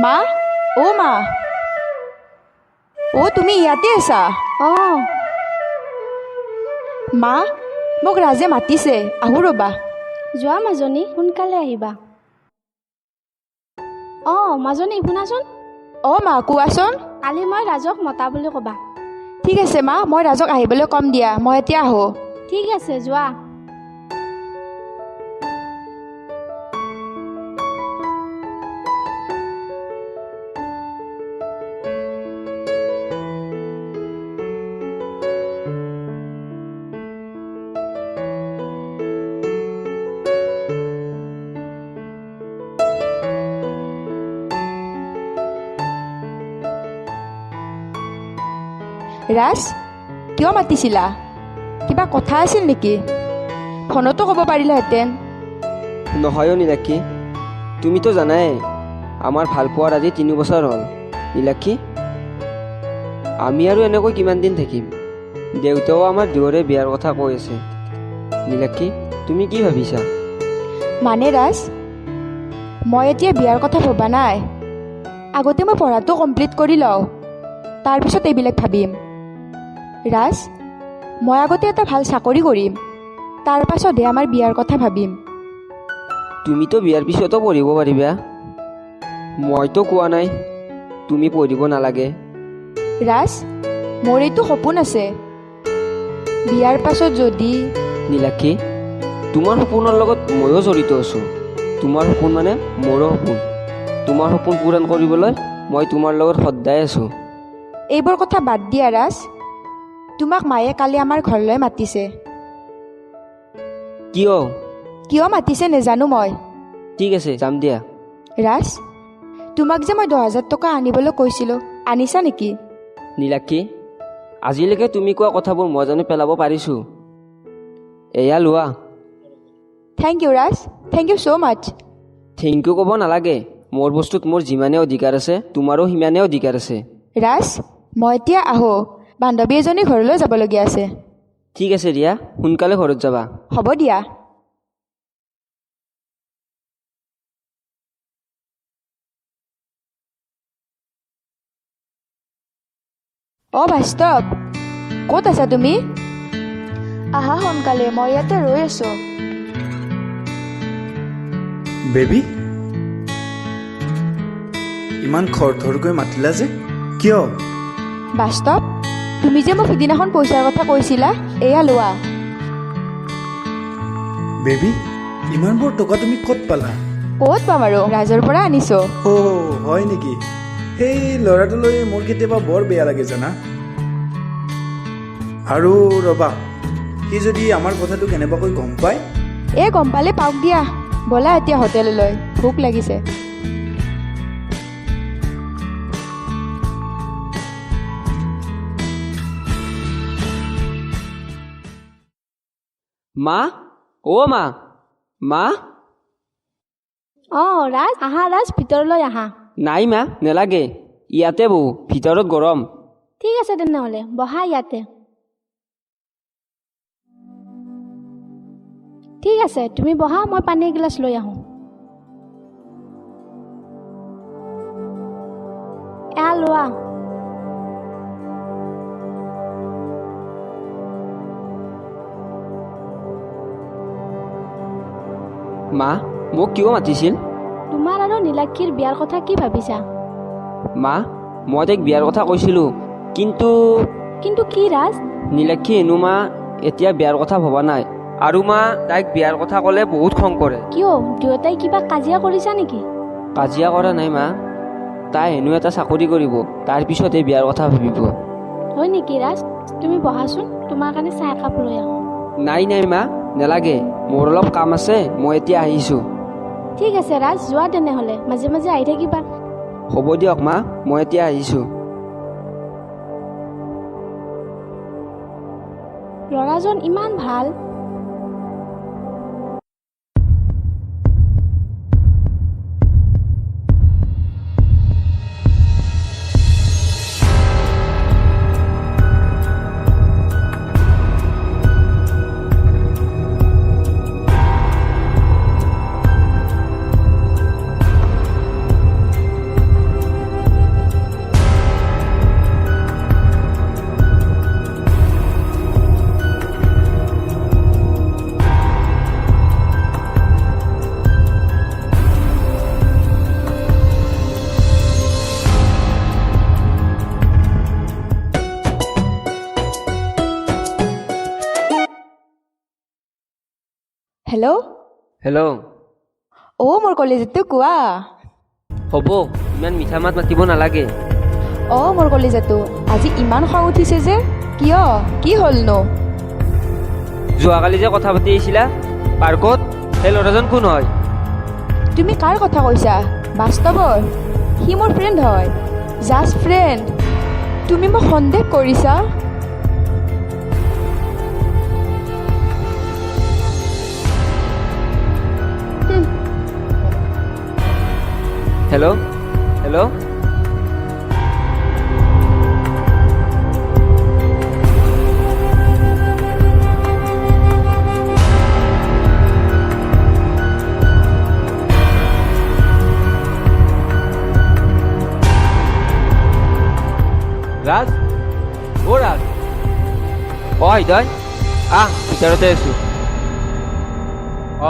মা মা তুমি ইয়াতে আছা? অঁ মা মোক ৰাজে মাতিছে, আহোঁ ৰ'বা। যোৱা মাজনী, সোনকালে আহিবা। মাজনী শুনাচোন। মা কোৱাচোন। কালি মই ৰাজক মতা বুলি ক'বা। ঠিক আছে মা, মই ৰাজক আহিবলৈ কম দিয়া, মই এতিয়া আহোঁ। ঠিক আছে, যোৱা। ৰাজ, কিয় মাতিছিলা? কিবা কথা আছিল নেকি? ফোনতো ক'ব পাৰিলাহেঁতেন। নহয় নীলাক্ষী, তুমিতো জানাই আমাৰ ভাল পোৱাৰ আজি 3 বছৰ হ'ল। নীলাক্ষী, আমি আৰু এনেকৈ কিমান দিন থাকিম? দেউতাও আমাৰ দুয়োৰে বিয়াৰ কথা কৈ আছে। নীলাক্ষী, তুমি কি ভাবিছা? মানে ৰাজ, মই এতিয়া বিয়াৰ কথা ভবা নাই। আগতে মই পঢ়াটো কমপ্লিট কৰি লওঁ, তাৰপিছত এইবিলাক ভাবিম। ৰাজ, মই আগতে এটা ভাল চাকৰি কৰিম, তাৰ পাছতহে আমাৰ বিয়াৰ কথা ভাবিম। তুমিতো বিয়াৰ পিছতো পঢ়িব পাৰিবা। মইতো কোৱা নাই তুমি পঢ়িব নালাগে। ৰাজ, মোৰ এইটো সপোন আছে, বিয়াৰ পাছত যদি... নীলাক্ষী, তোমাৰ সপোনৰ লগত ময়ো জড়িত আছোঁ। তোমাৰ সপোন মানে মোৰো সপোন। তোমাৰ সপোন পূৰণ কৰিবলৈ মই তোমাৰ লগত সদায় আছোঁ। এইবোৰ কথা বাদ দিয়া ৰাজ, তোমাক মায়ে কালি আমাৰ ঘৰলৈ মাতিছে। কিয় মাতিছে নেজানো মই। ঠিক আছে, যাম দিয়া। ৰাজ, তোমাক যে মই 10,000 টকা আনিবলৈ কৈছিলোঁ, আনিছা নেকি? নীলাক্ষী, আজিলৈকে তুমি কোৱা কথাবোৰ মই জানো পেলাব পাৰিছোঁ? এয়া লোৱা। Thank you Raj, thank you so' much. Thank you ক'ব নালাগে। মোৰ বস্তুত মোৰ যিমানে অধিকাৰ আছে তোমাৰো সিমানে অধিকাৰ আছে। ৰাজ, মই এতিয়া আহোঁ, বান্ধৱী এজনী ঘৰলৈ যাবলগীয়া আছে। ঠিক আছে দিয়া, সোনকালে ঘৰত যাবা। হ'ব দিয়া। বাস্তৱ, ক'ত আছা তুমি? আহা সোনকালে, মই ইয়াতে ৰৈ আছোঁ। বেবী, ইমান খৰধৰকৈ মাতিলা যে, কিয়? বাস্তৱ, তুমি যে মোক সিদিনাখন পইচাৰ কথা কৈছিলা, এয়া লোৱা। বেবী, ইমানবোৰ টকা তুমি ক'ত পালা? ক'ত পাম আৰু, ৰাজৰ পৰা আনিছোঁ। হয় নেকি? সেই ল'ৰাটোলৈ মোৰ কেতিয়াবা বৰ বেয়া লাগে জানা। আৰু ৰবা, সি যদি আমাৰ কথাটো কেনেবাকৈ গম পায়? গম পালে পাওক দিয়া, ব'লা এতিয়া হোটেললৈ, ভোক লাগিছে। মা, মা, মা। ৰাজ, আহা ৰাজ, ভিতৰলৈ আহা। নাই মা, নেলাগে, ইয়াতে বহো, ভিতৰত গৰম। ঠিক আছে তেনেহ'লে, বহা ইয়াতে। ঠিক আছে, তুমি বহা, মই পানী এগিলাচ লৈ আহোঁ। এয়া লোৱা। মা, মোক কিয় মাতিছিল? তোমাৰ আৰু নীলাক্ষীৰ বিয়াৰ কথা কি ভাবিছা? মা, মই তাইক বিয়াৰ কথা কৈছিলোঁ, কিন্তু কি ৰাজ? নীলাক্ষী হেনো মা এতিয়া বিয়াৰ কথা ভবা নাই। আৰু মা, তাইক বিয়াৰ কথা ক'লে বহুত খং কৰে। কিয়, দুয়োটাই কিবা কাজিয়া কৰিছা নেকি? কাজিয়া কৰা নাই মা, তাই হেনো এটা চাকৰি কৰিব, তাৰপিছতে বিয়াৰ কথা ভাবিব। হয় নেকি ৰাজ? তুমি বহাচোন, তোমাৰ কাৰণে চাহ একাপ লৈ আহোঁ। নাই মা, নেলাগে, মোৰ অলপ কাম আছে, মই এতিয়া আহিছোঁ। ঠিক আছে ৰাজ, যোৱা তেনেহ'লে, মাজে মাজে আহি থাকিবা। হ'ব দিয়ক মা, মই এতিয়া আহিছোঁ। ল'ৰাজন ইমান ভাল। হেল্ল' হেল্ল' অ' মোৰ কলেজতো কোৱা হ'ব ইমান মিঠা মাত মাতিব নালাগে। অ' মোৰ কলেজতো আজি ইমান খং উঠিছে যে কিয় কি হ'লনো? যোৱাকালি যে কথা পাতি আহিছিলা পাৰ্কত, সেই ল'ৰাজন কোন হয়? তুমি কাৰ কথা কৈছা? বাস্তৱৰ? সি মোৰ ফ্ৰেণ্ড হয়, জাষ্ট ফ্ৰেণ্ড। তুমি মোক সন্দেহ কৰিছা? হেল্ল' হেল্ল' ৰাজ অ' ৰাজ অ' হৃদয় আহ ভিতৰতে আছোঁ।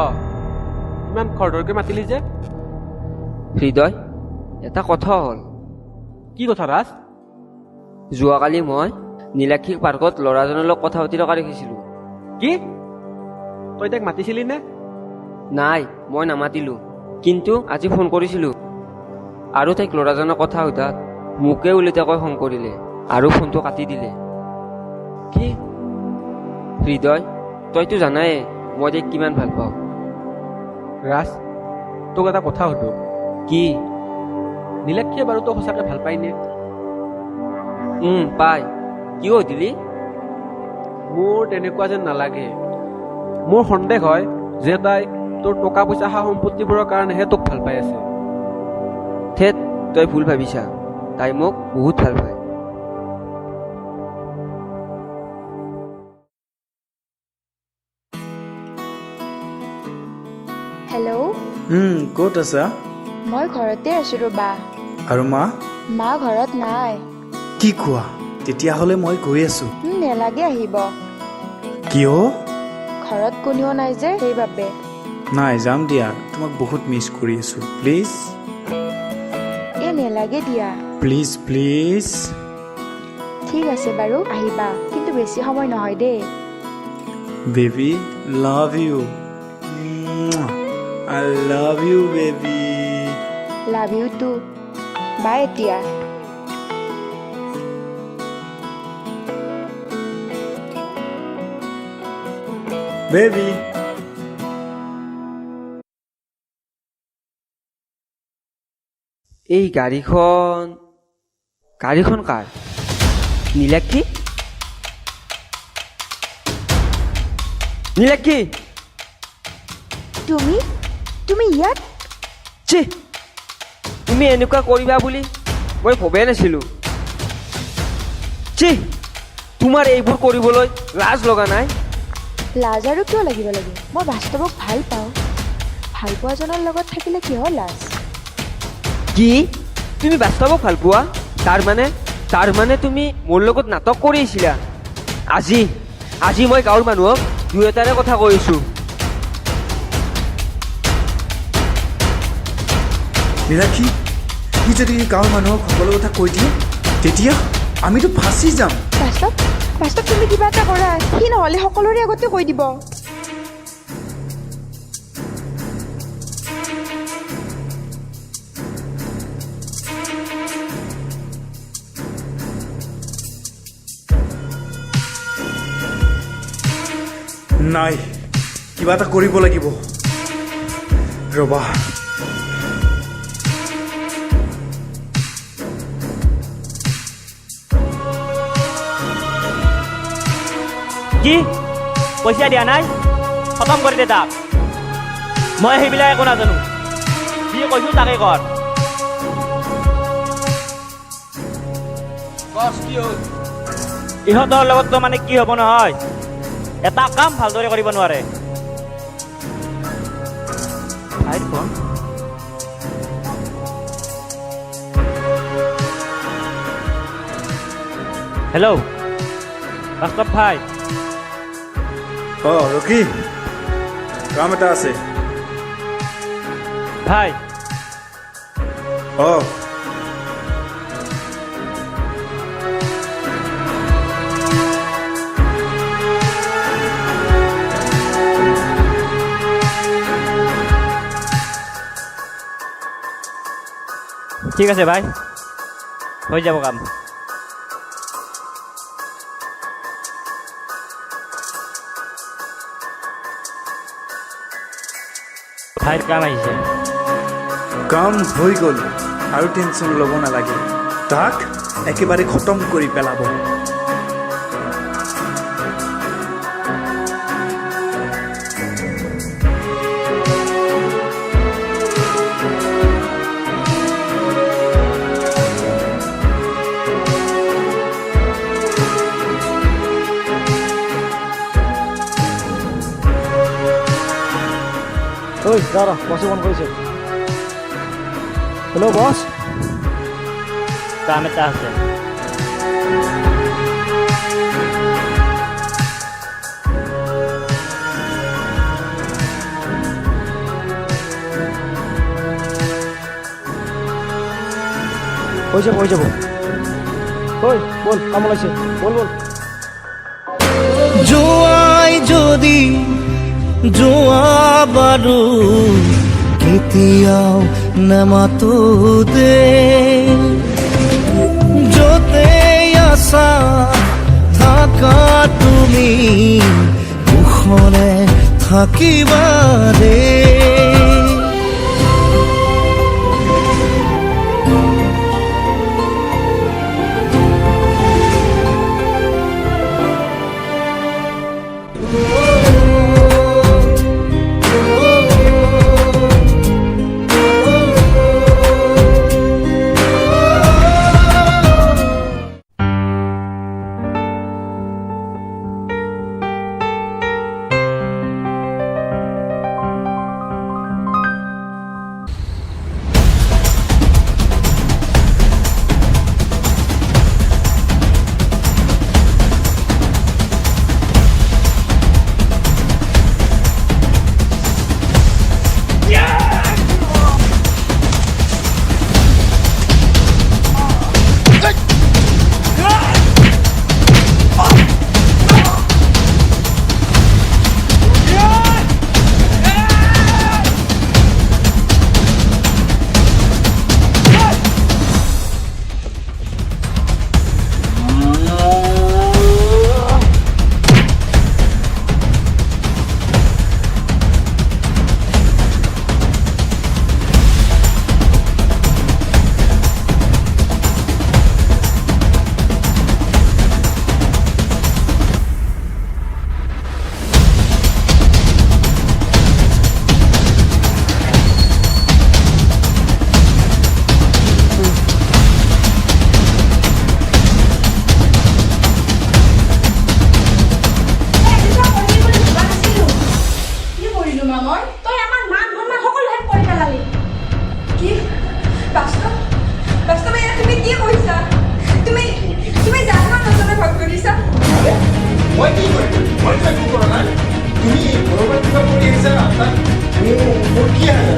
অঁ ইমান খৰধৰকৈ মাতিলি যে? হৃদয় এটা কথা হ'ল। কি কথা ৰাজ? যোৱাকালি মই নীলাক্ষীক পাৰ্কত ল'ৰাজনৰ লগত কথা পাতি থকা দেখিছিলোঁ। কি তই তাইক মাতিছিলি নে? নাই মই নামাতিলোঁ, কিন্তু আজি ফোন কৰিছিলোঁ আৰু তাইক ল'ৰাজনৰ কথা সোধাত মোকে ওলোটাকৈ খং কৰিলে আৰু ফোনটো কাটি দিলে। কি হৃদয় তইতো জানাই মই তাইক কিমান ভাল পাওঁ। ৰাজ তোক এটা কথা সুধো, কি? নীলাক্ষীয়ে বাৰু তোক সঁচাকৈ ভাল পায়নে? পাই। কিয় সুধিলি? মোৰ তেনেকুৱা যেন নালাগে। মোৰ সন্দেহ হয় যে তাই তোৰ টকা পইচা সা সম্পত্তিবোৰৰ কাৰণেহে তোক ভাল পাই আছে। থেত তই ভুল ভাবিছা, তাই মোক বহুত ভাল পায়। হেল্ল' ক'ত আছা? মই ঘৰতে আছোঁ ৰ'বা। আৰু মা? মা ঘৰত নাই। কি কোৱা? তেতিয়াহ'লে মই গৈ আছো। নেলাগে আহিব, কিয়? ঘৰত কোনেও নাই যে সেইবাবে। নাই যাম দিয়া, তোমাক বহুত মিছ কৰি আছো। প্লিজ নেলাগে দিয়া। Please please. ঠিক আছে বাৰু আহিবা, কিন্তু বেছি সময় নহয় দেই। Baby love you. I love you baby. Love you too. Bye এতিয়া। বেবী এই গাড়ীখন কাৰ? নীলাক্ষী? নীলাক্ষী তুমি ইয়াত? ছি, তুমি এনেকুৱা কৰিবা বুলি মই ভবাই নাছিলোঁ। ছি, তোমাৰ এইবোৰ কৰিবলৈ লাজ লগা নাই? লাজ আৰু কিয় লাগিব লাগে? মই বাস্তৱক ভাল পাওঁ। ভাল পোৱাজনৰ লগত থাকিলে কিহৰ লাজ? কি? তুমি বাস্তৱক ভাল পোৱা? তাৰ মানে তুমি মোৰ লগত নাটক কৰি আহিছিলা? আজি মই গাঁৱৰ মানুহক দুই এটাৰে কথা কৈছোঁ। নীলাক্ষী, সি যদি গাঁৱৰ মানুহক সকলো কথা কৈ দিয়ে তেতিয়া আমিতো ফাঁচি যাম। বাস্তৱ তুমি কিবা এটা কৰা। সি নহ'লে সকলোৰে আগতে কৈ দিব। নাই, কিবা এটা কৰিব লাগিব। ৰবা, কি পইচা দিয়া নাই? খতম কৰি দে তাক। মই সেইবিলাক একো নাজানো, যি কৈছো তাকে কৰ। ইহঁতৰ লগততো মানে কি হ'ব নহয়, এটা কাম ভালদৰে কৰিব নোৱাৰে। হেল্ল' বাস্তৱ ভাই। ৰকি, কাম এটা আছে। ভাই ঠিক আছে ভাই, হৈ যাব কাম। ভাইৰ কাম আহিছে। কাম হৈ গ'ল আৰু টেনশ্যন ল'ব নালাগে। তাক একেবাৰে খতম কৰি পেলাব। ঐ দাঁড়া, বসে ফোন করেছে। Hello boss. কাম এটা আছে। হয়ে যাবো হয়ে যাবো। ওই বল, কাম লাগছে, বল বল। জোৱাই যদি জোৱা বাৰু কেতিয়াও নামাতো দে, য'তে আছা থাকা তুমি কুশলে থাকিবা দে। মই কি কৰিম? মই একো কৰা নাই। তুমি ঘৰৰ পৰা কিবা কৰি আহিছা, মোৰ কি আছে?